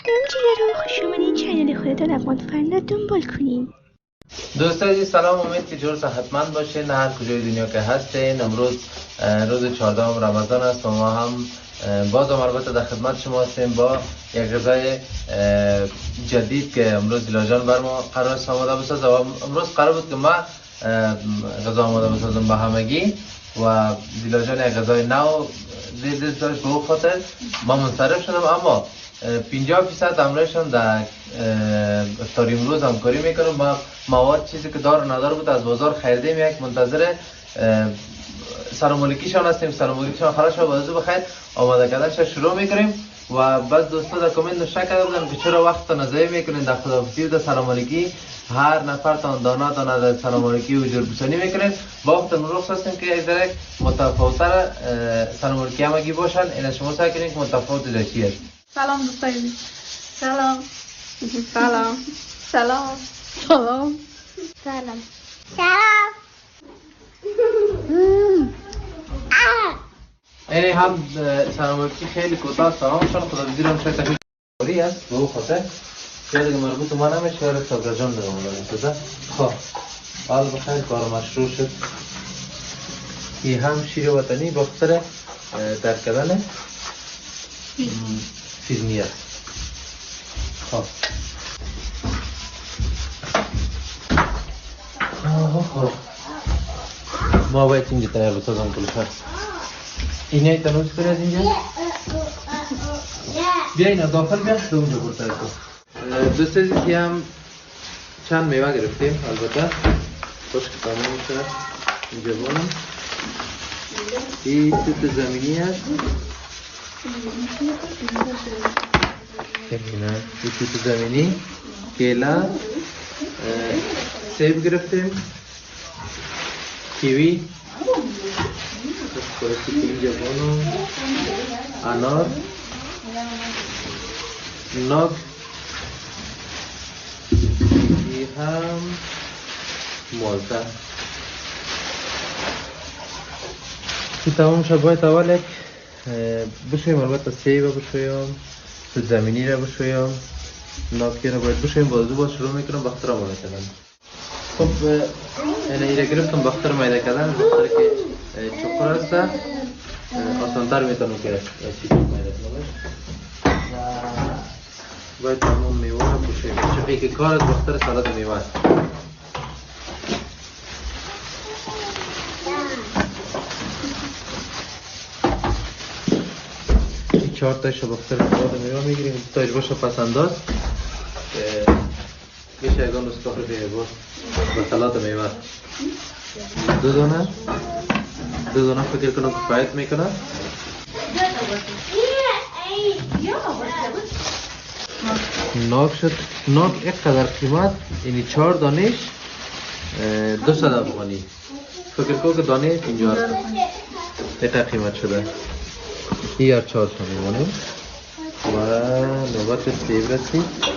جیگران، خوش اومدین چنل خودتان افغان فرنا دنبال کنین. دوستان عزیز سلام، امید که جور صحتمند باشین هر کجای دنیا که هستین. امروز روز 14 رمضان است و ما هم باز هم البته در خدمت شما هستیم با یک غذای جدید که امروز دیلا جان بر ما قرار است آماده بسازه. و امروز قرار بود که ما غذا آماده بسازم به همگی و دیلا جان یک غذای نو دید داشت. به اون خاطر ما منصرف شدم، اما 50% امرایشان در افطاری امروز همکاری میکنم. ما مواد چیزی که دار ندار بود از بازار خریدیم، یک منتظر سلام علیکیشان هستیم. سلام علیکیشان خلاص شد، بازو بخیر آماده کردنش شروع میکنیم. و بس دوستا در کامنت نوشته کرده بودن که چرا وقت نضایع میکنین در خداحافظی و در سلام علیکی هر نفر تان دانه دانه در سلام علیکی و جربسانی میکنین. با وقت امروز هستیم که یک ذره متفاوت‌تر سلام علیکی همگی باشن. این شما سعی کنین که متفاوت در چی است. سلام دوستای عزیز. سلام. سلام. سلام. سلام. سلام. سلام. یعنی هم سلام علیکی خیلی کوتاه سلامشان خداحافظی رو شاید تکلیفی است. به اون خاطر شاید اگه مربوط ما نمیشه شاید صبر جان نمونه. خب حال بخیر، کار مشروع شد. این هم شیر وطنی با خاطر در کردن فیلمی است. خب ما باید اینجا تیار بسازم کلوشت. اینه تنوز کنی از اینجا؟ بیا اینا داخل بیا دو اونجا برتر کن. دوست عزیزی هم چند میوه گرفتیم البته خوش که تمام میشه. اینجا بانم این توت زمینی هست. این توت زمینی، کیلا، سیب گرفتیم، کیوی، اینجا بانم انار، ناک، این هم مالتا. که تمام شد باید اول یک بشویم، البته سیب بشویم، تو زمینی را بشویم، ناکی را باید بشویم. باز شروع میکنم بختر آماده کردن. خب اینه گرفتم بختر مایده کردن. بختر که چکر است آسانتر میتونم که چیز مایده کنم. باید تمام میوه را بشویم، چون که کار از بختر سالاد میوه است. چهار تایش بختر سالاد میوه میگیریم، تایش باشه پسنداز میشه یکان استخر بیه با سالاد میوه. دو دانه فکر کنم کفایت میکنه. ناک شد. ناک یک قدر قیمت، یعنی 4 دانش 200 افغانی. فکر کنم که دانه 50 یک قیمت شده. این هر 4 تا میمانیم و نوبت سیب رسید.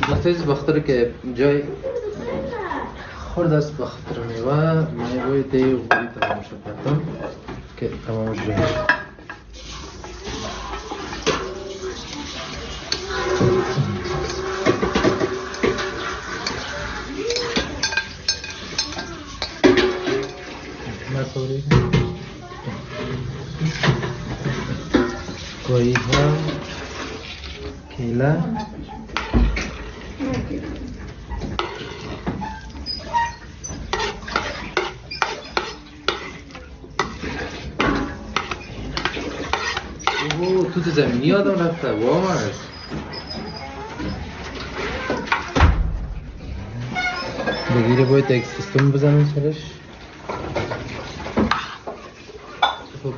دوستایز بخاطر که جای خورد است بخاطر میوه دی و بودی تمام شد کردم که تمامش جای کوئی ها کیلا توت زمینی آدم رفته واو است. بگیره باید یک سیستم بزنم سرش. خب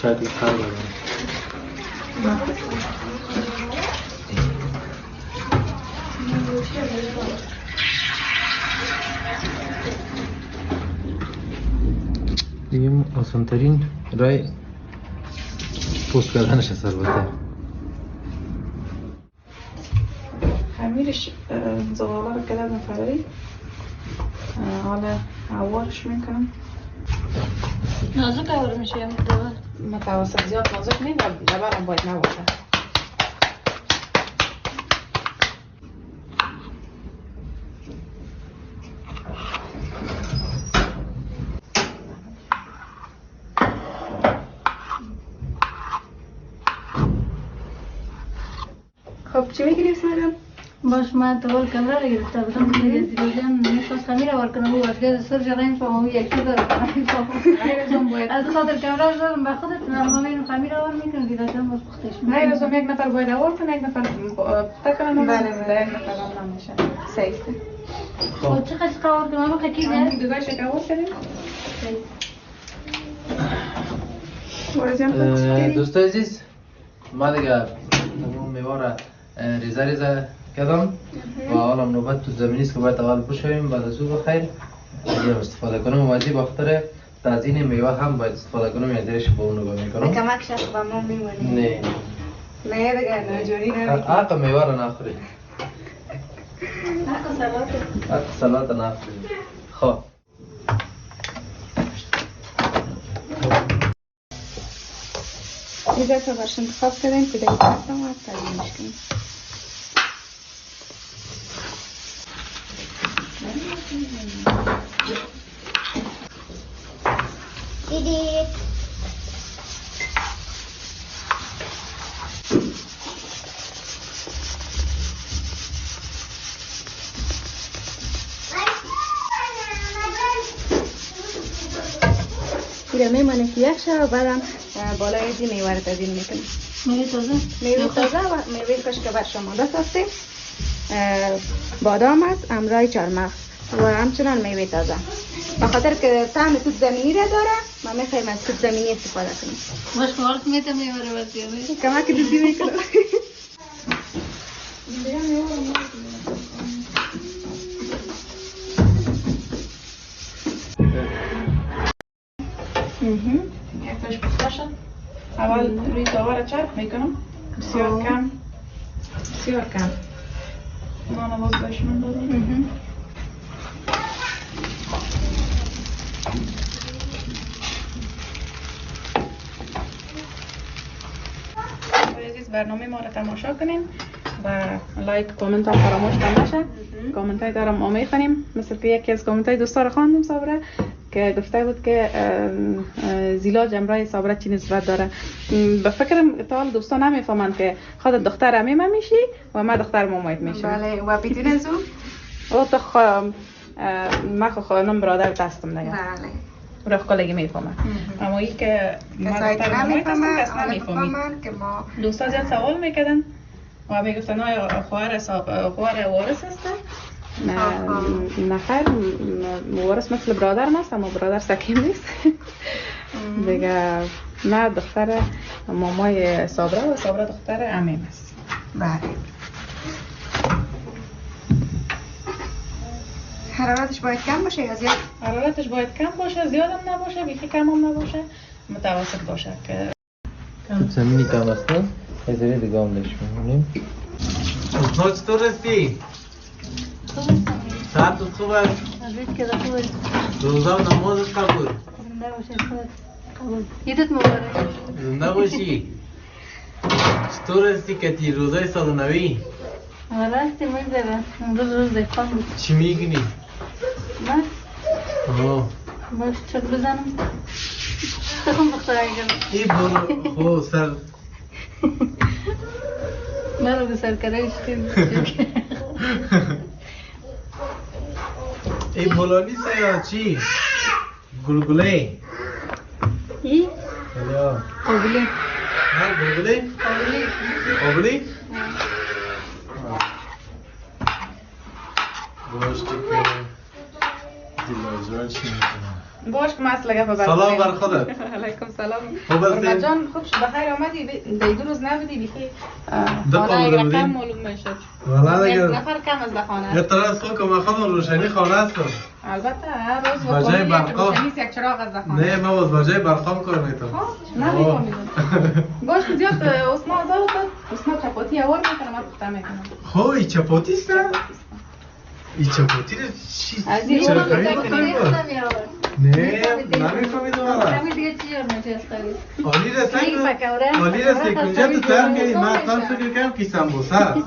شاید این خواهد بزنم. دیم آسان ترین رای پوست کردنش است البته. خمیرش زغاله رو کردم فراری حالا عوارش میکنم. نازک عوار میشه یا متوسط زیاد نازک نیم و لبرم باید نباشه. خب چی میگیریم سمدم؟ باش من دوال کمره رو گرفته بودم که زیرو جان میخواست خمیر آور کنم و وقتی از سر جغین فهم یکی داره کنم از خاطر کمره رو دارم به خودت نرمامین خمیر آور میکنم زیرو جان باز پختش میکنم. نه لازم یک نفر باید آور کنه یک نفر پخته کنم. بله یک نفر هم نمیشه. سیفته. خب چقدر آور کنم اما خکی نه؟ دوگاه شکر آور کنیم. دوستای عزیز ما دیگه میوه را ریزه ریزه کردم و حالا نوبت تو زمینی است که باید اول بشویم بعد از او بخیر دیگه استفاده کنم و از این بخاطر از این میوه هم باید استفاده کنم یا دیرش با اون نگاه میکنم. کمک شد با ما میمونیم. نه نه دیگه نجوری نمیکنم. حق میوه را نخورید. حق سلات. حق سلات نخورید. خب اینجا که باش انتخاب کردیم که دیگه کردم و تقدیمش کنیم. دیدی دیگه میمانه که یک شب و بعدم بالای از این میوه رو تزیین میکنیم. میوه تازه؟ میوه تازه و میوه کشکبر شماده هستیم. بادام است، امرای چارمغز و همچنان میوه تازه. بخاطر که طعم توت زمینی را داره ما میخوایم از توت زمینی استفاده کنیم. باش خواهد میتم میوه رو بسیاری کمک دوزی میکنم. یکش پخته شد. اول روی تاوا را چرب میکنم. بسیار کم. بسیار کم. نان باز بهش من دادم. عزیز برنامه ما را تماشا کنیم و لایک کامنت ها فراموش نشه. کامنت های دارم ما میخونیم مثل که یکی از کامنت های دوستا را خواندم صابره که گفته بود که زیلاج امرای صابره چی نسبت داره. به فکرم تا حال دوستا نمیفهمند که خودت دختر عمیم میشی و من دختر مامایت میشم. بله و بدون از او تو من خواهنم برادر دستم دیگه. بله رفت کلگی میفهمه. اما این که من دختر مامایت هستم کس نمیفهمید که ما دوستا زیاد سوال میکردن و میگفتن آیا خواهر وارث هسته؟ نه خیر وارث مثل برادر است اما برادر سکیم نیست. دیگه من دختر مامای صابره و صابره دختر عمیم است. بله حرارتش باید کم باشه یا زیاد؟ حرارتش باید کم باشه، زیاد هم نباشه، بیخی کم هم نباشه، متوسط باشه که زمینی کم است نه؟ یه ذره دیگه هم داشت می‌مونیم. تو چطور هستی؟ ساعت خوب است؟ روزا و نمازت قبول؟ زنده باشه قبول عیدت مبارک. زنده باشی. چطور هستی کتی روزای سال نوی؟ راستی میگذره امروز روز دهقان بود. چی میگنی؟ من؟ باش چک بزنم تخم بختار کنم ای برو خو سر مرا به سر کرده اشتیم ای بولالی یا چی؟ گلگله ای؟ یا آبلی ها گلگله؟ آبلی؟ گوشتی که دیلازور چی میکنه؟ باش که مسئله گفت بر سلام بر خودت. علیکم سلام. خوب هستی؟ قربت جان خوب شد بخیر آمدی دو روز نبودی بیخی خانه یک رقم معلوم میشد. والا دیگه نفر کم از خانه. یه طرف خود که من خودم روشنی خانه هستم. البته هر روز با جای برقا نیست یک چراغ از دخانه. نه ما با جای برقا کار میکنم. نمی‌فهمیدم. گوشت زیاد اسما زاد اسما چپاتی اور میکنم من پخته میکنم. خب این چپاتی است؟ این چپاتی رو از این چرا رو خیلی بکنیم. بکنیم؟ نه نمیفهمیدم آره. دیگه چی میشه خرید؟ عالی رسه کنجا تو تر میری من اصلا فکر کردم که سمبوسه است.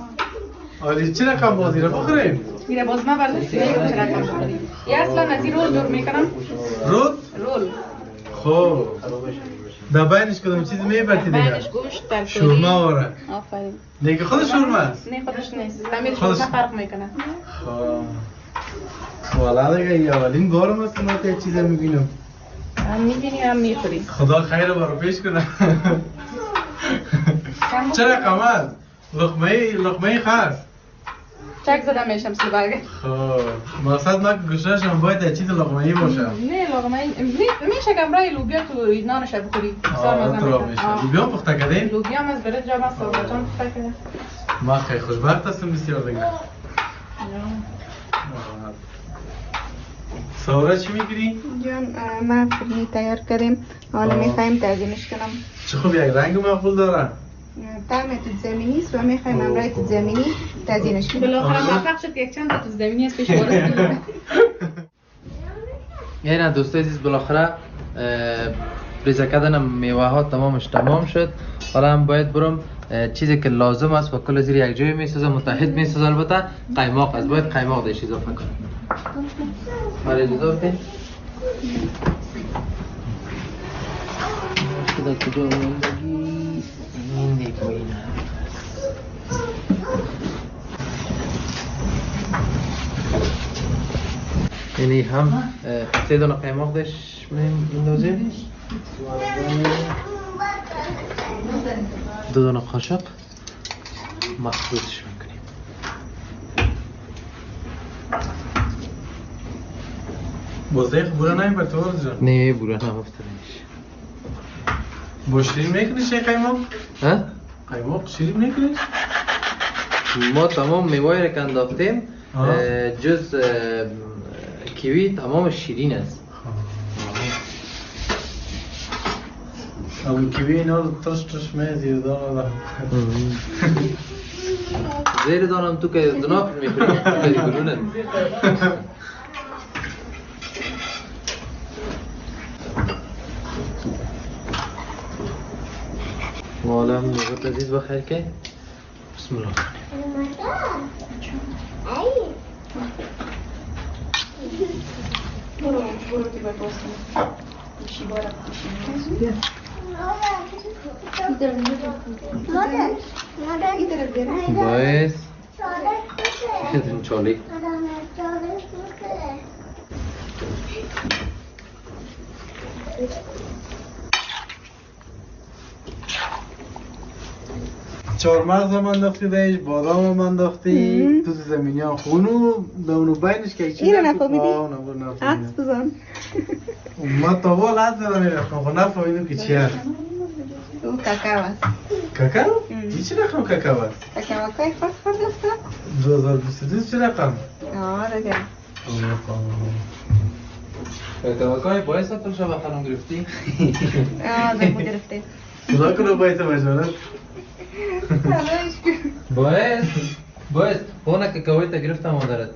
عالی چه رقم بازی رو بخوریم؟ میره باز ما برداشت دیگه چه رقم بخوریم. یا اصلا از این رول جور میکنم. رول؟ رول. خب در بینش کدام چیز میبرتی دیگه؟ بینش گوشت ترکاری. شورما آره. آفرین. دیگه خود شورما است؟ نه خودش نیست. تعمیر شورما فرق میکنه. خب والا دیگه این اولین بارم است ما که چیزا میبینم. هم میبینی هم میخوری. خدا خیر بارو پیش کنه. چه رقم است؟ لقمه خاص. چک زده میشم سی برگه. خب مقصد ما که گوشتشم باید یه چیز لقمه‌ای باشه. نه لقمه میشه کمرای لوبیا تو نانش بخوری. بسیار مزه میشه. لوبیا پخته کردین؟ لوبیا هم از برد جا من صبح جان پخته کرده. ما خیلی خوشبخت هستم بسیار دیگه. سارا چی میگیری؟ جان ما فرنی تیار کردیم. حالا میخوایم تزیینش کنم. چه خوب یک رنگ مقبول داره. طعم توت زمینی است و میخوایم امرای توت زمینی تزیینش کنیم. بالاخره موفق شد یک چند تا توت زمینی از پیش وارد کنیم. یعنی دوستای عزیز بالاخره ریزه کردن میوه ها تمام شد. حالا هم باید برم چیزی که لازم است و کل زیر یک جای میسازم متحد میسازم. البته قیماق است، باید قیماق دیش اضافه کنم. برای اجازه بدین خدا کجا موندگی این دیگه این یعنی هم 3 دانه قیماق دیش میندازیم، 2 دانه قاشق مخلوطش میکنیم. بازده بورا نمی بر تو جان؟ نه بورا نمفتره میشه. با شیرین میکنیش این قیماق؟ ها؟ قیماق شیرین میکنیش؟ ما تمام میوه را که انداختیم جز کیوی تمام شیرین است. اون کیوی اینا رو تاش می زیر دانه زیر دانم تو که دناف میخوری کاری گلونه. والا نوبت عزیز بخیر که بسم الله باعث خدم چالی چهارمغز هم انداختی دیش، بادام هم انداختی، تو زمینی هم خونو دونو بینش که چیزی اینو نفهمیدی؟ نفهمیدم. عکس بزن. ما تا بال عد زدم میرفتم خب نفهمیدم که چی هست. او کاکاو است. کاکاو؟ این چه رقم کاکاو است؟ کاکاو کای فرق خورده است؟ 2022 چه رقم؟ آره دیگه. کاکاوکای باعث تو شب خانم گرفتی؟ زمو گرفته. خدا کنه باعث مجالت. باعث اونه کاکاوی تا گرفتم مادرت.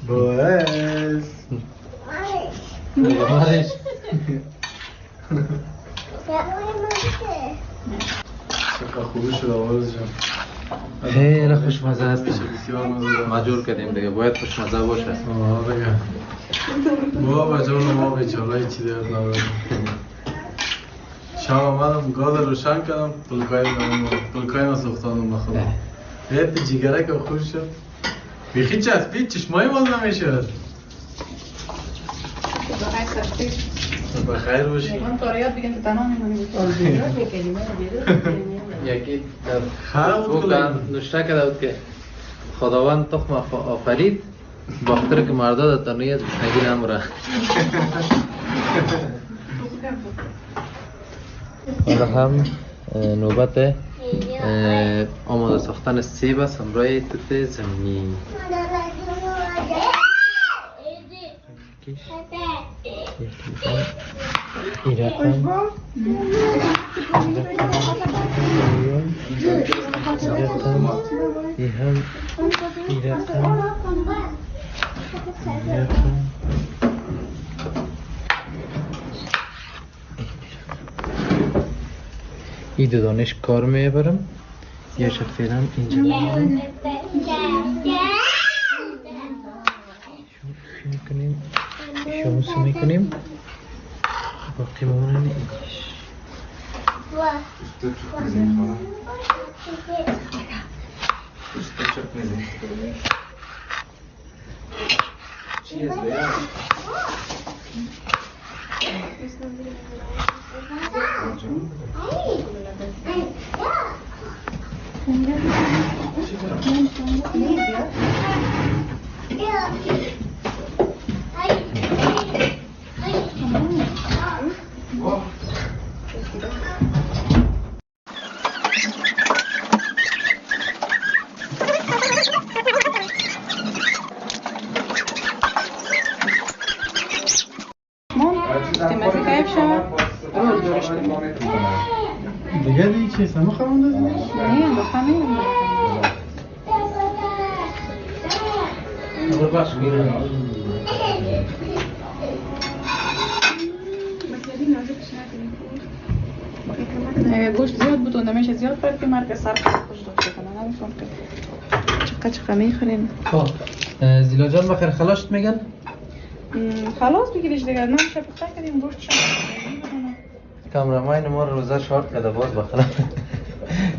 باعث مادرش چقدر خوبی شد آواز جان. خیلی خوشمزه است. بسیار مزه داره. مجبور کردیم دیگه باید خوشمزه باشه. دیگه بابا جان ما بیچاره چی دیگر نداریم. شب آمدم گاز روشن کردم پلکای ما سوختانم بخورم. حیط جیگره که خوش شد بیخی چسبید چشمایی باز نمیشد. بخیر باشی. من کاریات بگم که تنها میمونی. یکی خراب بود نوشته کرده بود که خداوند تخم آفرید باختر که مردا در تنیت نگی نموره. حالا هم نوبت آماده ساختن سیب است همراه توت زمینی. یکیش این رقم این هم این رقم این دو دانش کار میبرم یه شد فعلا اینجا میبرم شو میکنیم شمسو میکنیم باقی مونن اینجاش دیگه دیگه چیست؟ همه خواهند دازیم؟ نه دختر نیم اگه گوشت زیاد بود و نمیشه زیاد باید که مرگ سر خوش داشته کنه نمیشون که چقدر میخورین زیلا جان بخیر خلاشت میگن؟ خلاص بگیریش دیگه نمیشه پخته کردیم گوشت شد کامرامین ما روزه شارت کرده باز بخلا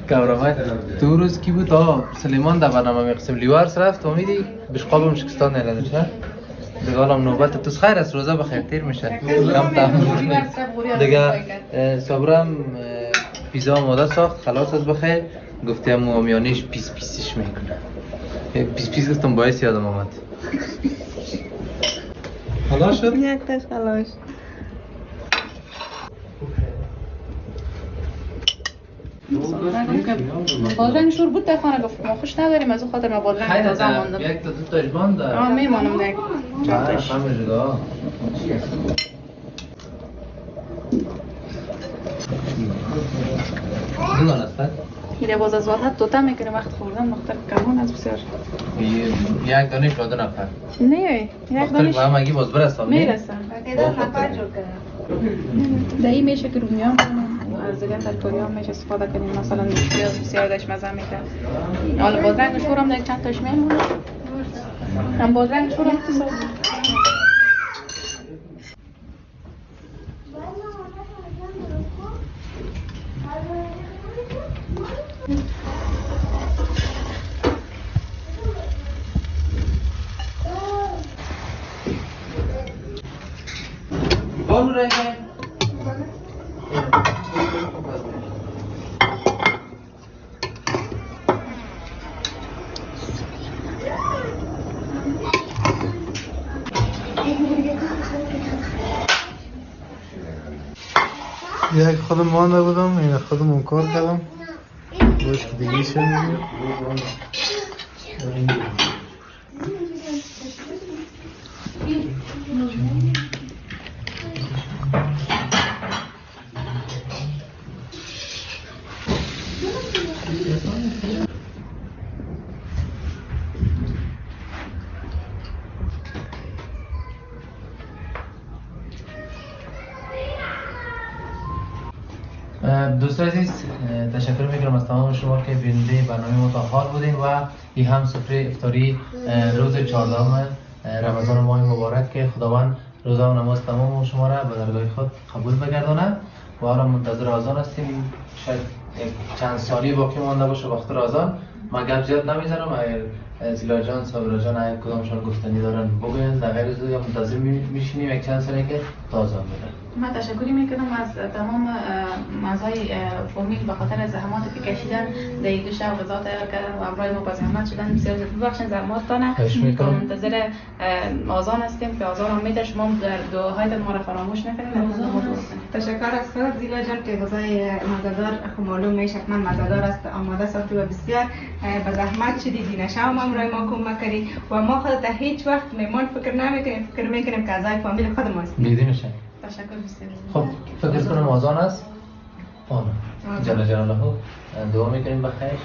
کامرامین تو روز کی بود؟ سلیمان در برنامه میقسم لیوارس رفت امیدی بشقابم شکستان نیلده شه دیگه حالم نوبت توس خیر است روزه بخیر تیر میشه کم تحمل دیگه صبرم پیزا آماده ساخت خلاص از بخیر گفتم آمیانیش پیس پیسش میکنه پیس پیس گفتم باعث یادم آمد خلاص شد؟ یک تش خلاص بادرنگ شور بود در خانه گفت ما خوش نداریم از اون خاطر ما بادرنگ تازه ماندم یک تا دو تاش بانده میمانم دیگه چند تاش همه جدا دونان است میره باز از وقت توتا میکنه وقت خوردن مختلف کمون از بسیار یک دانش را 2 نفر نه یک دانش با همگی باز برسم میرسن ده نفر جور کردم دهی میشه که رومیان کنیم از دیگه ترکوری هم میشه استفاده کنیم مثلا پیاز بسیار داشت مزه میکنه حالا بادرنگ شور هم دیگه چند تاش میمونه هم بادرنگ شور هم تصاب بانو رای یک خودم مانده بودم این خودم کار کردم باش که دیگه شد دوستان عزیز تشکر میکنم از تمام شما که بیننده برنامه ما تا حال بودین و این هم سفره افطاری روز 14 رمضان ماه مبارک که خداوند روزه و نماز تمام شما را به درگاه خود قبول بگردانه و حالا منتظر آذان هستیم شاید چند ثانیه باقی مانده باشه وقت آذان ما گپ زیاد نمیزنم اگر زیلا جان صابرا جان اگر کدامشان گفتنی دارن بگوین در غیر از یا منتظر میشینیم یک چند ثانیه که تا آذان بره. من تشکری میکنم از تمام اعضای فامیل به خاطر زحماتی که کشیدن در این 2 شب غذا تیار کردن و همراه ما با زحمت شدن بسیار ببخشید زحماتتان منتظر آذان هستیم که آذان هم میده شما در دعاهایتان ما را فراموش نکنید تشکر از خودت زیلا جان که غذای مزه‌دار خب معلوم میشه حتما مزه‌دار است، آماده ساختی و بسیار به زحمت شدیدی نشام امروز ما کمک کردی و ما خودت هیچ وقت مهمان فکر نمیکنیم، فکر میکنیم که اعضای فامیل خود ماست. دیدی میشه. تشکر بسیار. خب فکر کنم آذان است. آن جل جلاله دعا میکنیم بخیر.